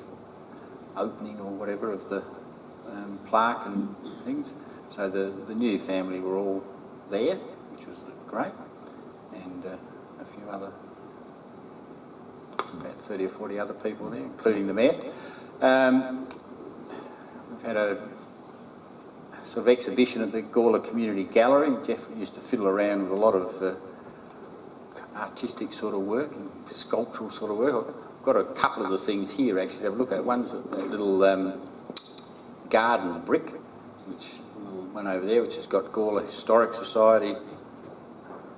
opening or whatever of the plaque and things. So the new family were all there, which was great, and a few other, about 30 or 40 other people there, including the mayor. We've had a sort of exhibition at the Gawler Community Gallery. Jeff used to fiddle around with a lot of artistic sort of work and sculptural sort of work. I've got a couple of the things here actually to have a look at. One's a little garden brick, which one over there, which has got Gawler Historic Society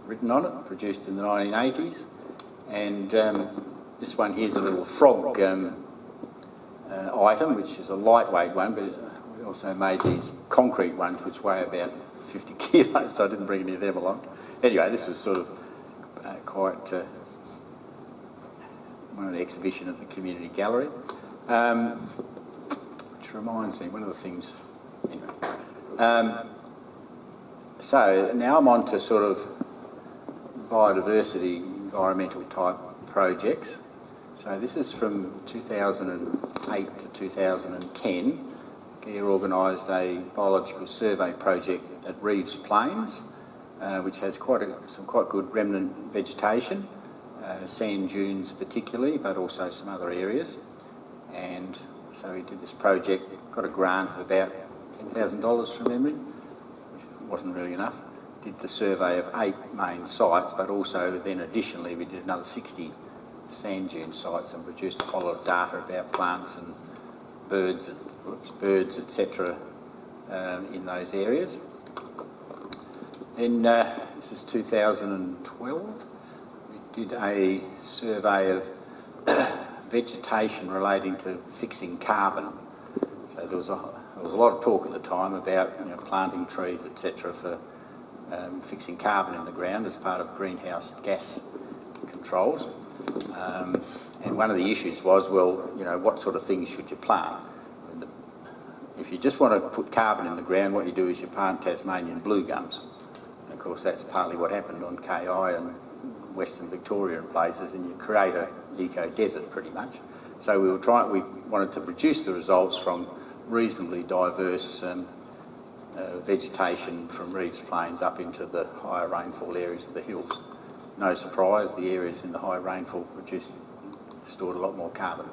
written on it, produced in the 1980s. And this one here's a little frog item, which is a lightweight one, but we also made these concrete ones which weigh about 50 kilos, so I didn't bring any of them along. Anyway, this was sort of quite one of the exhibition at the community gallery, which reminds me, one of the things, anyway. So now I'm on to sort of biodiversity, environmental type projects. So this is from 2008 to 2010. Weir organised a biological survey project at Reeves Plains, which has some quite good remnant vegetation, sand dunes particularly, but also some other areas. And so we did this project, got a grant of about $10,000 from memory, which wasn't really enough. Did the survey of 8 main sites, but also then additionally we did another 60 sand dune sites and produced a whole lot of data about plants and birds, etc. In those areas. Then this is 2012. We did a survey of vegetation relating to fixing carbon. So there was a lot of talk at the time about planting trees, etc. for fixing carbon in the ground as part of greenhouse gas controls. And one of the issues was, well, what sort of things should you plant? If you just want to put carbon in the ground, what you do is you plant Tasmanian blue gums. And of course, that's partly what happened on KI and Western Victoria and places, and you create an eco-desert pretty much. So we wanted to produce the results from reasonably diverse vegetation from Reeves Plains up into the higher rainfall areas of the hills. No surprise, the areas in the high rainfall stored a lot more carbon.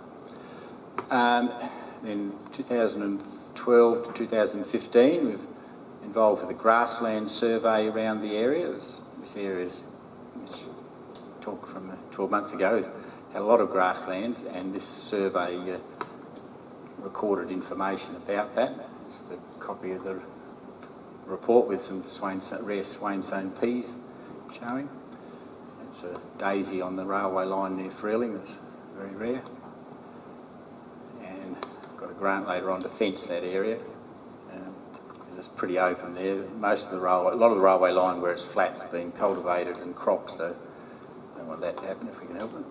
In 2012 to 2015, we've involved with the Grassland Survey around the area. This area is, which talked from 12 months ago, has had a lot of grasslands, and this survey recorded information about that. It's the copy of the report with some rare Swainstone peas showing. It's a daisy on the railway line near Freeling, that's very rare. And got a grant later on to fence that area, because it's pretty open there. A lot of the railway line where it's flat's been cultivated and cropped, so I don't want that to happen if we can help it.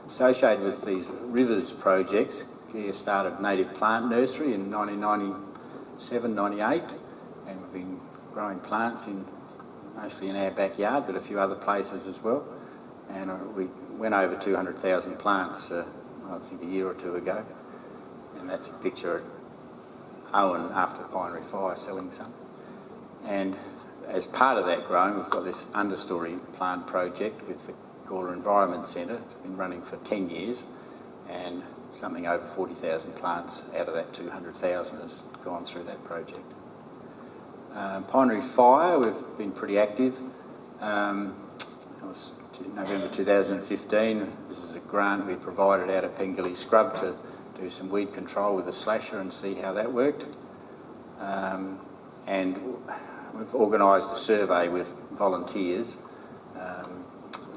Associated with these rivers projects, Weir started Native Plant Nursery in 1997-98, and we've been growing plants mostly in our backyard, but a few other places as well. And we went over 200,000 plants, I think a year or two ago. And that's a picture at Owen after the Pinery Fire selling some. And as part of that growing, we've got this understory plant project with the Gawler Environment Centre. It's been running for 10 years, and something over 40,000 plants out of that 200,000 has gone through that project. Pinery Fire, we've been pretty active. It was November 2015. This is a grant we provided out of Pengilly Scrub to do some weed control with a slasher and see how that worked. And we've organised a survey with volunteers. I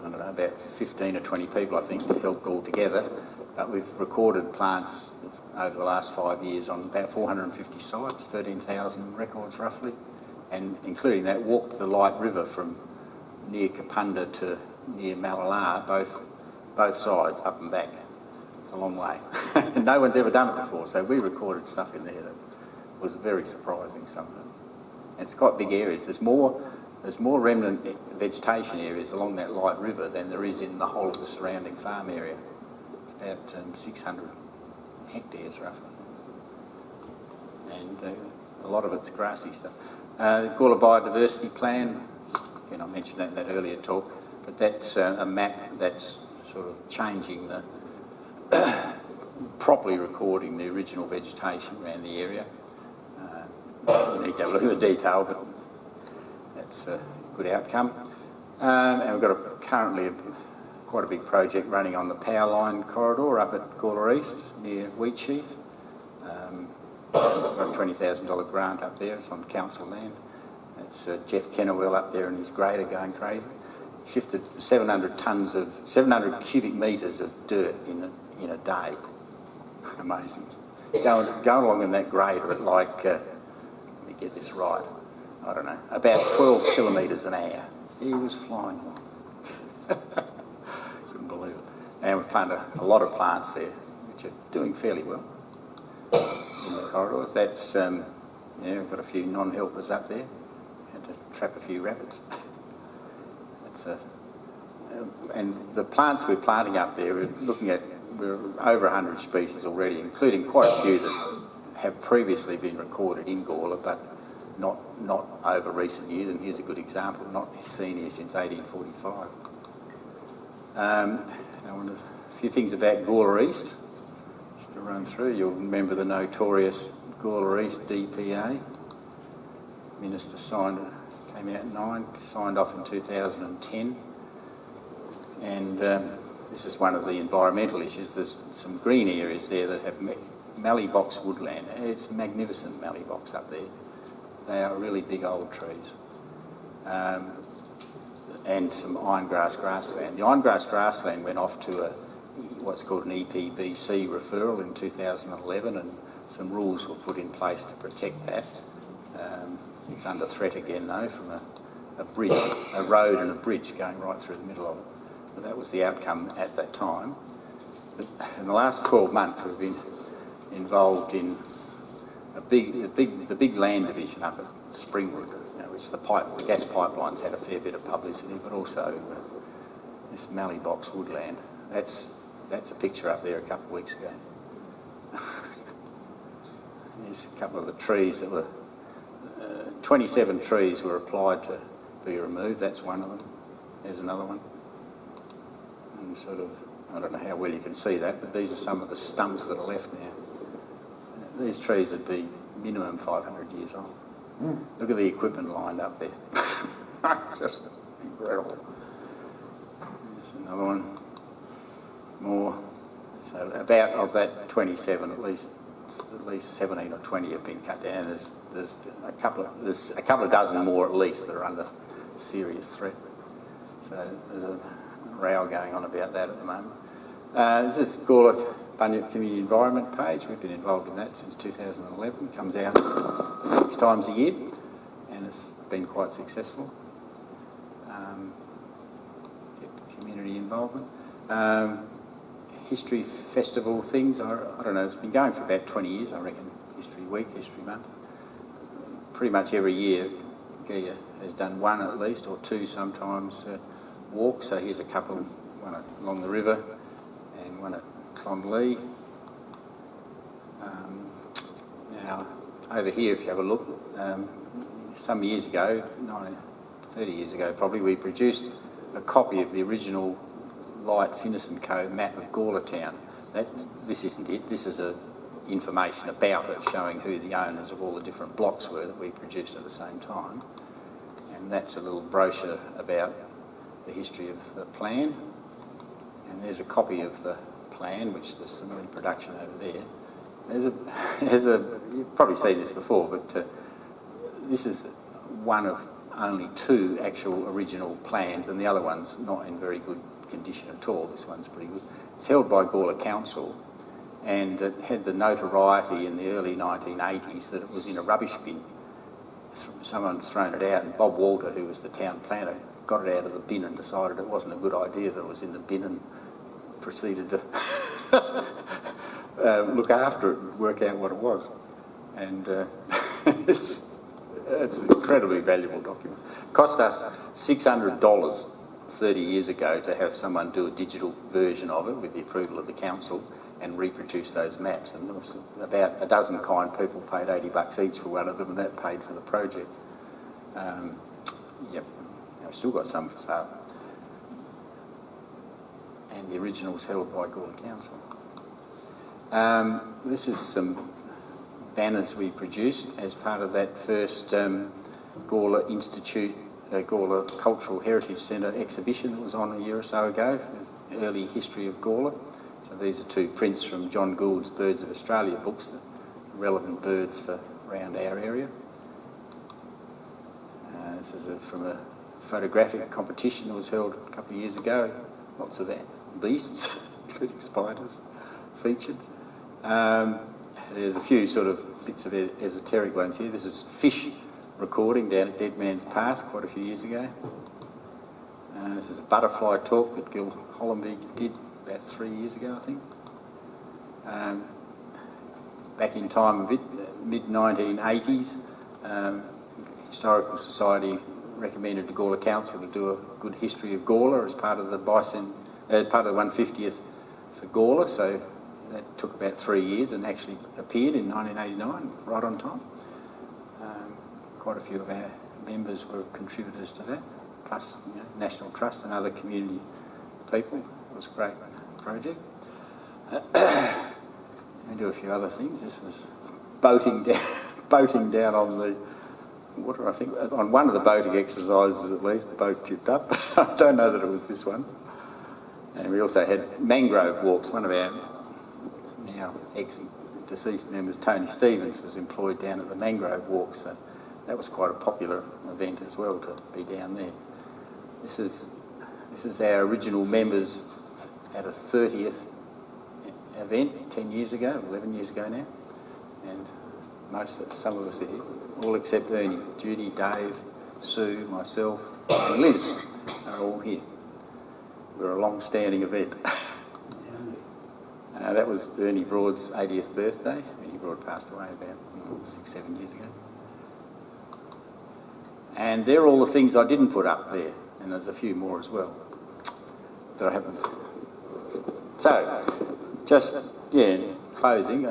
don't know, about 15 or 20 people I think helped all together. But we've recorded plants over the last 5 years on about 450 sites, 13,000 records roughly, and including that walked the Light River from near Kapunda to near Malala, both sides, up and back. It's a long way. And no one's ever done it before, so we recorded stuff in there that was very surprising, some of it. And it's quite big areas. There's more remnant vegetation areas along that Light River than there is in the whole of the surrounding farm area. It's about 600 hectares roughly. And a lot of it's grassy stuff. Gawler Biodiversity Plan, again I mentioned that in that earlier talk, but that's a map that's sort of changing the properly recording the original vegetation around the area. You need to have a look at the detail, but that's a good outcome. And we've got currently quite a big project running on the power line corridor up at Gawler East near Wheatsheaf. We've got a $20,000 grant up there. It's on council land. That's Jeff Kennewell up there and his grader going crazy. Shifted 700 cubic metres of dirt in a day. Amazing. Going along in that grader at like, let me get this right, I don't know, about 12 kilometres an hour. He was flying along. Couldn't believe it. And we've planted a lot of plants there, which are doing fairly well in the corridors. That's, we've got a few non-helpers up there. Had to trap a few rabbits. And the plants we're planting up there, we're over 100 species already, including quite a few that have previously been recorded in Gawler, but not over recent years. And here's a good example, not seen here since 1845. A few things about Gawler East, just to run through. You'll remember the notorious Gawler East DPA. Minister came out in signed off in 2010. And this is one of the environmental issues. There's some green areas there that have mallee-box woodland. It's magnificent mallee-box up there. They are really big old trees. And some irongrass grassland. The irongrass grassland went off to what's called an EPBC referral in 2011, and some rules were put in place to protect that. It's under threat again though from a bridge, a road and a bridge going right through the middle of it. But that was the outcome at that time. But in the last 12 months we've been involved in the big land division up at Springwood, which the gas pipelines had a fair bit of publicity, but also this mallee-box woodland. That's a picture up there a couple of weeks ago. There's a couple of the trees that were 27 trees were applied to be removed. That's one of them. There's another one. And I don't know how well you can see that, but these are some of the stumps that are left now. These trees would be minimum 500 years old. Look at the equipment lined up there. Just incredible. There's another one. More. So about of that 27, at least 17 or 20 have been cut down. There's a couple of dozen more at least that are under serious threat. So there's a row going on about that at the moment. This is Gawler Bunyip Community Environment page. We've been involved in that since 2011. It comes out 6 times a year and it's been quite successful. Get community involvement. History festival things, I don't know, it's been going for about 20 years, I reckon. History Week, History Month. Pretty much every year, Gala has done one at least, or two sometimes, walks. So here's a couple, one along the river and one at Clonlee. Now, over here, if you have a look, some years ago, 30 years ago probably, we produced a copy of the original Light Finnis & Co map of Gawler Town. This isn't it, this is information about it, showing who the owners of all the different blocks were that we produced at the same time. And that's a little brochure about the history of the plan. And there's a copy of the plan, which there's some reproduction over there. You've probably seen this before, but this is one of only 2 actual original plans, and the other one's not in very good condition at all. This one's pretty good. It's held by Gawler Council, and it had the notoriety in the early 1980s that it was in a rubbish bin. Someone's thrown it out, and Bob Walter, who was the town planner, got it out of the bin and decided it wasn't a good idea that it was in the bin, and proceeded to look after it and work out what it was. And it's an incredibly valuable document. It cost us $600 30 years ago to have someone do a digital version of it with the approval of the council and reproduce those maps. And there was about a dozen kind people paid $80 each for one of them, and that paid for the project. Yep, I've still got some for sale. And the original's held by Gawler Council. This is some banners we produced as part of that first Gawler Institute, Gawler Cultural Heritage Centre exhibition that was on a year or so ago, the early history of Gawler. So these are two prints from John Gould's Birds of Australia books, the relevant birds for around our area. This is from a photographic competition that was held a couple of years ago. Lots of beasts, including spiders, featured. There's a few sort of bits of esoteric ones here. This is fish recording down at Dead Man's Pass quite a few years ago. This is a butterfly talk that Gil Hollenby did about 3 years ago, I think. Back in time a bit, mid-1980s, Historical Society recommended to Gawler Council to do a good history of Gawler as part of the part of the 150th for Gawler. So that took about 3 years and actually appeared in 1989, right on time. Quite a few of our members were contributors to that, plus National Trust and other community people. It was a great project. We do a few other things. This was boating down on the water, I think. On one of the boating exercises at least, the boat tipped up. I don't know that it was this one. And we also had mangrove walks. One of our now ex-deceased members, Tony Stevens, was employed down at the mangrove walks. So that was quite a popular event as well to be down there. This is our original members at a 30th event 10 years ago, 11 years ago now. And some of us are here, all except Ernie. Judy, Dave, Sue, myself and Liz are all here. We're a long-standing event. That was Ernie Broad's 80th birthday. Ernie Broad passed away about 6-7 years ago. And they're all the things I didn't put up there, and there's a few more as well that I haven't. So, just, closing,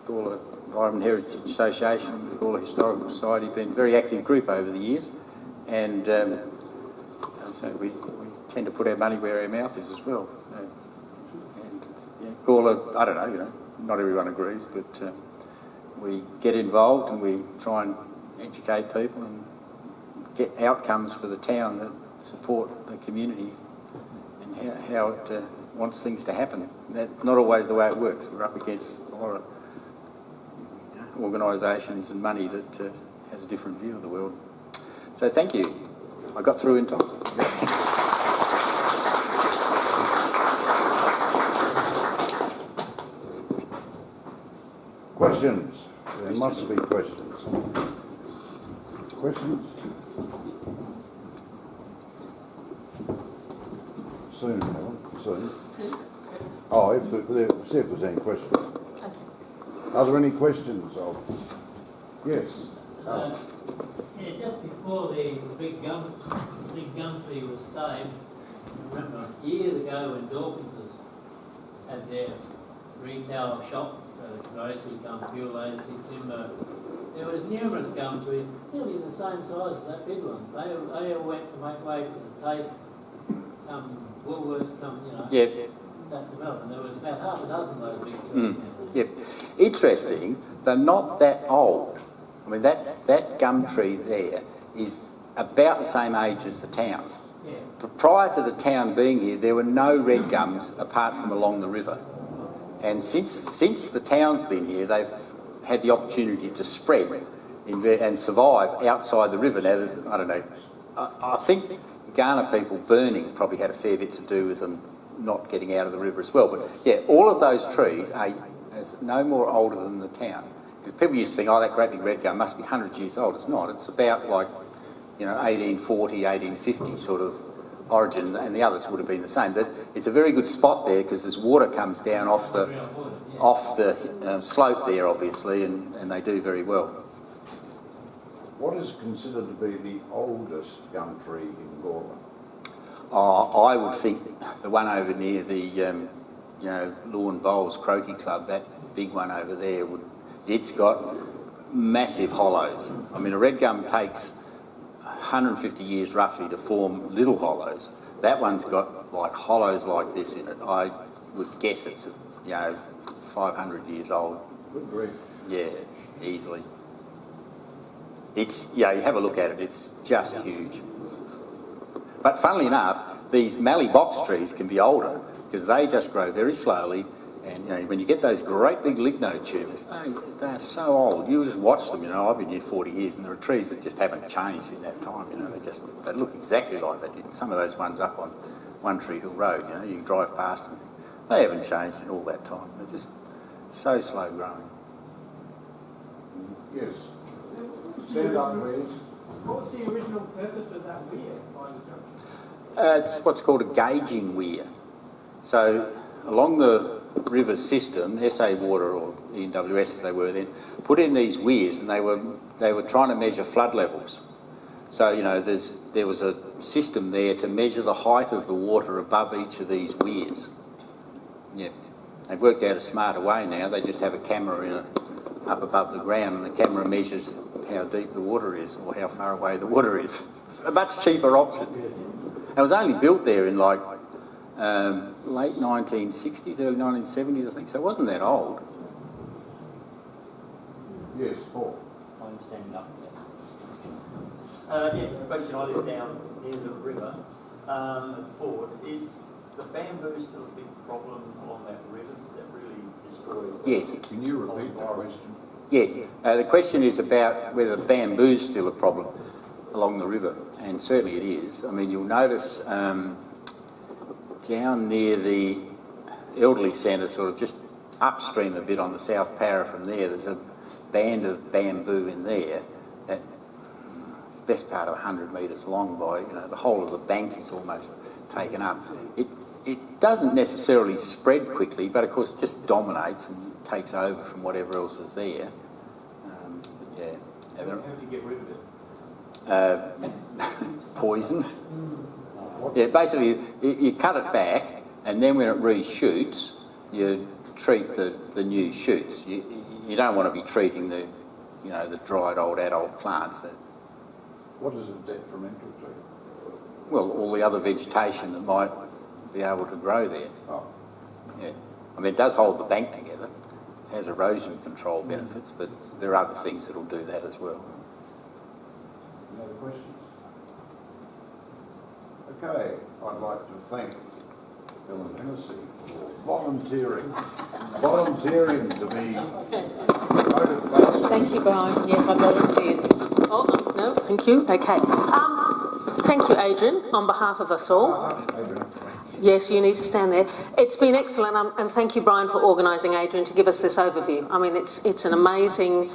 Gawler Environment Heritage Association, the Gawler Historical Society, have been a very active group over the years, and so we tend to put our money where our mouth is as well. So, and Gawler, I don't know, not everyone agrees, but we get involved and we try and educate people and get outcomes for the town that support the community and how it wants things to happen. That's not always the way it works. We're up against a lot of organisations and money that has a different view of the world. So thank you. I got through in time. Questions? There must be questions. Questions? Soon, Helen. Soon. Oh, see if there's any questions. Okay. Are there any questions? Yes. Yeah, just before the big gum tree was saved, I remember years ago when Dawkins had their retail shop, grocery gum, fuel agency, timber, there was numerous gum trees, nearly the same size as that big one. They all went to make way for the TAFE, Woolworths, that development. There was about half a dozen of those big trees. Yep. Interesting, they're not that old. I mean, that gum tree there is about the same age as the town. Yeah. But prior to the town being here, there were no red gums apart from along the river. And since the town's been here, they've had the opportunity to spread and survive outside the river. Now, I don't know, I think Ghana people burning probably had a fair bit to do with them not getting out of the river as well. But yeah, all of those trees are no more older than the town. Because people used to think, that great big red gum must be hundreds of years old. It's not. It's about 1840, 1850 sort of origin, and the others would have been the same. But it's a very good spot there because as water comes down off the slope there, obviously, and they do very well. What is considered to be the oldest gum tree in Gawler? I would think the one over near the Lawn Bowls Croquet Club, that big one over there, it's got massive hollows. I mean, a red gum takes 150 years roughly to form little hollows. That one's got like hollows like this in it. I would guess it's 500 years old. Good grief. Yeah, easily. It's, you have a look at it, it's just huge. But funnily enough, these mallee box trees can be older because they just grow very slowly, and when you get those great big lignode tumors, they're so old. You just watch them. I've been here 40 years, and there are trees that just haven't changed in that time. They look exactly like they did. Some of those ones up on One Tree Hill Road, you can drive past them. They haven't changed in all that time. They're just so slow growing. Yes. Stand up, please. What was the original purpose of that weir by the junction? It's what's called a gauging weir. So along the river system, SA Water or ENWS as they were then, put in these weirs, and they were trying to measure flood levels. So there was a system there to measure the height of the water above each of these weirs. Yeah, they've worked out a smarter way now. They just have a camera up above the ground, and the camera measures how deep the water is or how far away the water is. A much cheaper option. It was only built there in late 1960s, early 1970s, I think, so it wasn't that old. Yes, Paul. I'm standing up. Yes, the question, I live down near the river at Ford. Is the bamboo still a big problem along that river that really destroys? Yes. Can you repeat that question? Yes. The question is about whether bamboo's still a problem along the river, and certainly it is. I mean, you'll notice down near the elderly centre, sort of just upstream a bit on the South Para from there's a band of bamboo in there that is the best part of 100 metres long by, the whole of the bank is almost taken up. It doesn't necessarily spread quickly, but of course it just dominates and takes over from whatever else is there. How do you get rid of it? Poison. Yeah, basically you cut it back, and then when it reshoots, you treat the new shoots. You don't want to be treating the dried old adult plants. What is it detrimental to? Well, all the other vegetation that might be able to grow there. Oh. Yeah. I mean, it does hold the bank together. It has erosion control benefits, but there are other things that will do that as well. Any other questions? Okay, I'd like to thank Helen Hennessy for volunteering to be voted first. Thank you, Brian. Yes, I volunteered. Oh, no, thank you. Okay. Thank you, Adrian, on behalf of us all. Adrian. Yes, you need to stand there. It's been excellent, and thank you, Brian, for organising Adrian to give us this overview. I mean, it's an amazing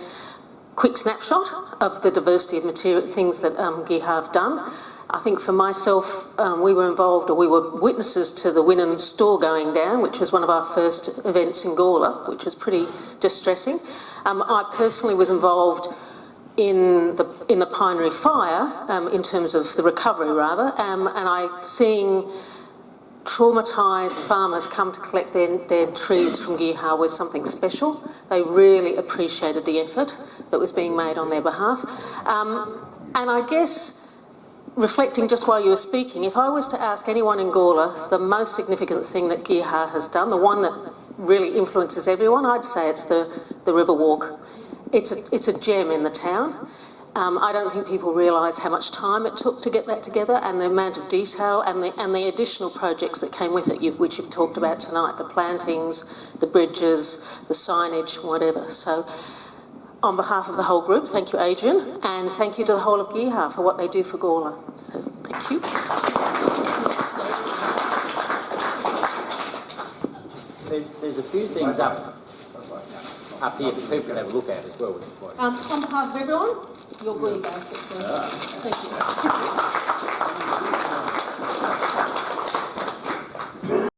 quick snapshot of the diversity of material things that GIHA have done. I think for myself, we were involved, or we were witnesses to the Winnan store going down, which was one of our first events in Gawler, which was pretty distressing. I personally was involved in the Pinery fire, in terms of the recovery rather, and seeing traumatised farmers come to collect their dead trees from GIHA was something special. They really appreciated the effort that was being made on their behalf. And I guess, reflecting just while you were speaking, if I was to ask anyone in Gawler the most significant thing that GIHA has done, the one that really influences everyone, I'd say it's the river walk. It's a gem in the town. I don't think people realise how much time it took to get that together, and the amount of detail and the additional projects that came with it, which you've talked about tonight, the plantings, the bridges, the signage, whatever. So on behalf of the whole group, thank you, Adrian, and thank you to the whole of GIHA for what they do for Gawler. So, thank you. There's a few things up here that people can have a look at as well. Which is quite On behalf of everyone, your green basket. So thank you.